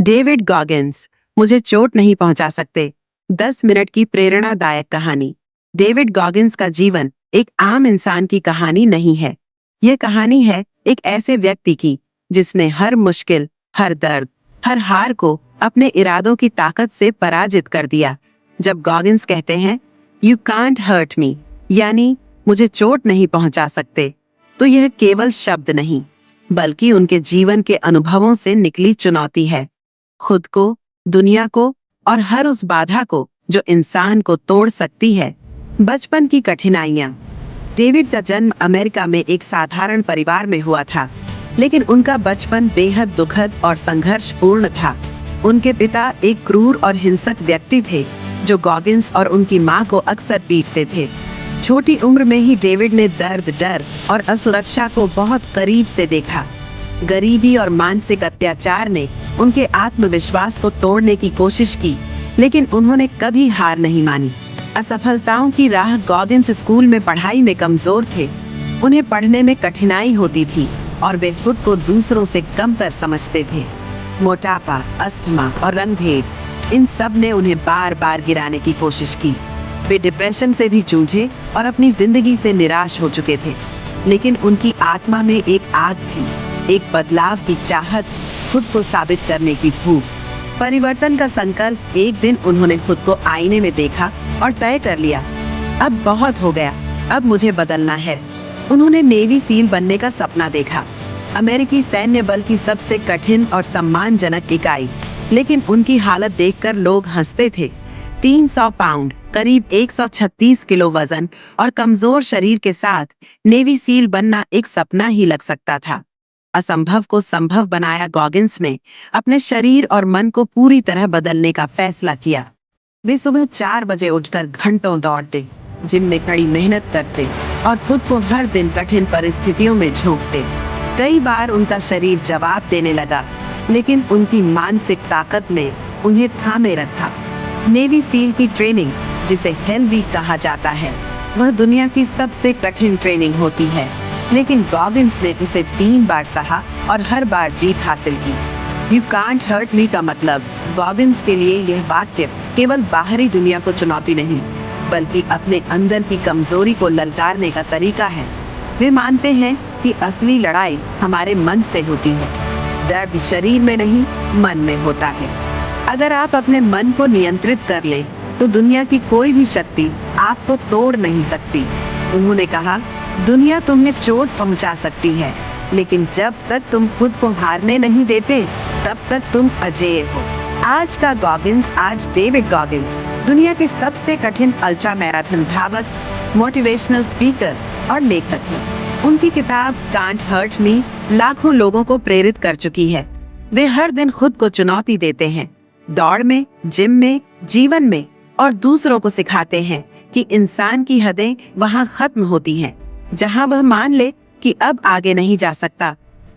David Goggins, मुझे चोट नहीं पहुंचा सकते। 10 मिनट की प्रेरणादायक कहानी। डेविड गॉगिंस का जीवन एक आम इंसान की कहानी नहीं है। यह कहानी है एक ऐसे व्यक्ति की जिसने हर मुश्किल, हर दर्द, हर हार को अपने इरादों की ताकत से पराजित कर दिया। जब गॉगिंस कहते हैं यू कांट हर्ट मी, यानी मुझे चोट नहीं पहुंचा सकते, तो यह केवल शब्द नहीं बल्कि उनके जीवन के अनुभवों से निकली चुनौती है। खुद को, दुनिया को और हर उस बाधा को जो इंसान को तोड़ सकती है। बचपन की कठिनाइयां। डेविड का जन्म अमेरिका में एक साधारण परिवार में हुआ था, लेकिन उनका बचपन बेहद दुखद और संघर्षपूर्ण था। उनके पिता एक क्रूर और हिंसक व्यक्ति थे जो गॉगिंस और उनकी मां को अक्सर पीटते थे। छोटी उम्र में ही डेविड ने दर्द, डर और असुरक्षा को बहुत करीब से देखा। गरीबी और मानसिक अत्याचार ने उनके आत्मविश्वास को तोड़ने की कोशिश की, लेकिन उन्होंने कभी हार नहीं मानी। असफलताओं की राह। गॉगिंस स्कूल में पढ़ाई में कमजोर थे। उन्हें पढ़ने में कठिनाई होती थी और वे खुद को दूसरों से कमतर समझते थे। मोटापा, अस्थमा और रंगभेद, इन सब ने उन्हें बार बार गिराने की कोशिश की। वे डिप्रेशन से भी जूझे और अपनी जिंदगी से निराश हो चुके थे, लेकिन उनकी आत्मा में एक आग थी, एक बदलाव की चाहत, खुद को साबित करने की भूख, परिवर्तन का संकल्प। एक दिन उन्होंने खुद को आईने में देखा और तय कर लिया, अब बहुत हो गया, अब मुझे बदलना है। उन्होंने नेवी सील बनने का सपना देखा, अमेरिकी सैन्य बल की सबसे कठिन और सम्मानजनक इकाई। लेकिन उनकी हालत देखकर लोग हंसते थे। 300 पाउंड, करीब 136 किलो वजन और कमजोर शरीर के साथ नेवी सील बनना एक सपना ही लग सकता था। असंभव को संभव बनाया। गॉगिंस ने अपने शरीर और मन को पूरी तरह बदलने का फैसला किया। वे सुबह 4 बजे उठकर घंटों दौड़ते, जिम में कड़ी मेहनत करते और खुद को हर दिन कठिन परिस्थितियों में झोंकते। कई बार उनका शरीर जवाब देने लगा, लेकिन उनकी मानसिक ताकत ने उन्हें थामे रखा। नेवी सील की ट्रेनिंग, जिसे हेल वीक कहा जाता है, वह दुनिया की सबसे कठिन ट्रेनिंग होती है, लेकिन गॉगिंस ने उसे 3 बार सहा और हर बार जीत हासिल की। यू कांट हर्ट मी का मतलब गॉगिंस के लिए यह वाक्य केवल बाहरी दुनिया को चुनौती नहीं, बल्कि अपने अंदर की कमजोरी को ललकारने का तरीका है। वे मानते हैं कि असली लड़ाई हमारे मन से होती है। दर्द शरीर में नहीं, मन में होता है। अगर आप अपने मन को नियंत्रित कर ले, तो दुनिया की कोई भी शक्ति आपको तोड़ नहीं सकती। उन्होंने कहा, दुनिया तुम्हें चोट पहुंचा सकती है, लेकिन जब तक तुम खुद को हारने नहीं देते, तब तक तुम अजेय हो। आज का गॉगिंस, आज डेविड गॉगिंस दुनिया के सबसे कठिन अल्ट्रा मैराथन धावक, मोटिवेशनल स्पीकर और लेखक हैं। उनकी किताब कांट हर्ट मी लाखों लोगों को प्रेरित कर चुकी है। वे हर दिन खुद को चुनौती देते हैं, दौड़ में, जिम में, जीवन में, और दूसरों को सिखाते हैं कि इंसान की हदें वहां खत्म होती हैं, जहां वह मान ले कि अब आगे नहीं जा सकता।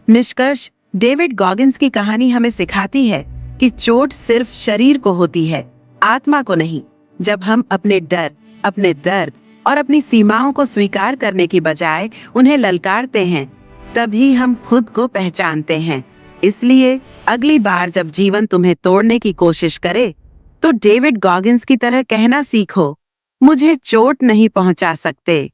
निष्कर्ष, डेविड गॉगिंस की कहानी हमें सिखाती है कि चोट सिर्फ शरीर को होती है, आत्मा को नहीं। जब हम अपने डर, अपने दर्द और अपनी सीमाओं को स्वीकार करने की बजाय उन्हें ललकारते हैं, तभी हम खुद को पहचानते हैं। इसलिए अगली बार जब जीवन तुम्हें तोड़ने की कोशिश करे, तो डेविड गॉगिंस की तरह कहना सीखो, मुझे चोट नहीं पहुंचा सकते।